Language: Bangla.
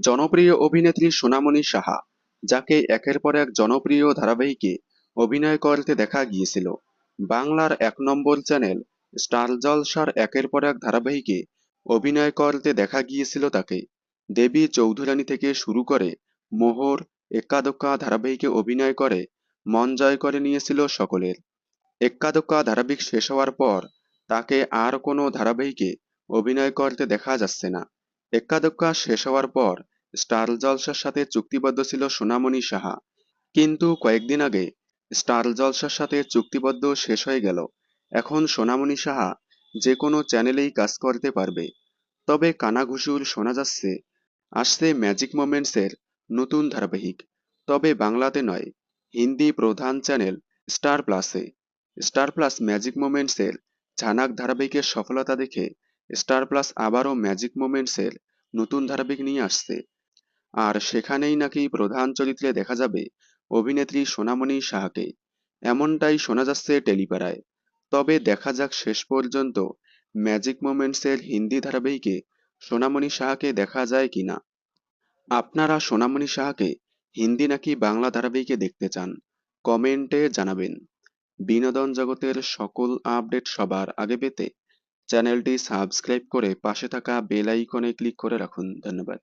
জনপ্রিয় অভিনেত্রী সোনামণি সাহা, যাকে একের পর এক জনপ্রিয় ধারাবাহিকে অভিনয় করতে দেখা গিয়েছিল। বাংলার ১ নম্বর চ্যানেল স্টার জলসার একের পর এক ধারাবাহিকে অভিনয় করতে দেখা গিয়েছিল তাকে। দেবী চৌধুরানী থেকে শুরু করে মোহর, এক্কা দোক্কা ধারাবাহিকে অভিনয় করে মন জয় করে নিয়েছিল সকলের। এক্কা দোক্কা ধারাবাহিক শেষ হওয়ার পর তাকে আর কোনো ধারাবাহিকে অভিনয় করতে দেখা যাচ্ছে না। এক্কা দোক্কা শেষ হওয়ার পর স্টার জলসার সাথে চুক্তিবদ্ধ ছিল সোনামণি সাহা, কিন্তু কয়েকদিন আগে স্টার জলসার সাথে চুক্তিবদ্ধ শেষ হয়ে গেল। এখন সোনামণি সাহা যে কোনো চ্যানেলেই কাজ করতে পারবে। তবে কানাঘুষুর শোনা যাচ্ছে আসছে ম্যাজিক মোমেন্টসের নতুন ধারাবাহিক, তবে বাংলাতে নয়, হিন্দি প্রধান চ্যানেল স্টার প্লাসে। স্টার প্লাস ম্যাজিক মোমেন্টসের ঝানাক ধারাবাহিকের সফলতা দেখে স্টার প্লাস আবারও ম্যাজিক মোমেন্টসের নতুন ধারাবাহিক নিয়ে আসছে। আর সেখানেই নাকি প্রধান চরিত্রে দেখা যাবে অভিনেত্রী সোনামণি সাহাকে, এমনটাই শোনা যাচ্ছে টেলিপাড়ায়। তবে দেখা যাক শেষ পর্যন্ত ম্যাজিক মোমেন্টসের হিন্দি ধারাবাহিকে সোনামণি সাহাকে দেখা যায় কিনা। আপনারা সোনামণি সাহাকে হিন্দি নাকি বাংলা ধারাবাহিকে দেখতে চান, কমেন্টে জানাবেন। বিনোদন জগতের সকল আপডেট সবার আগে পেতে চ্যানেলটি সাবস্ক্রাইব করে পাশে থাকা বেল আইকনে ক্লিক করে রাখুন। ধন্যবাদ।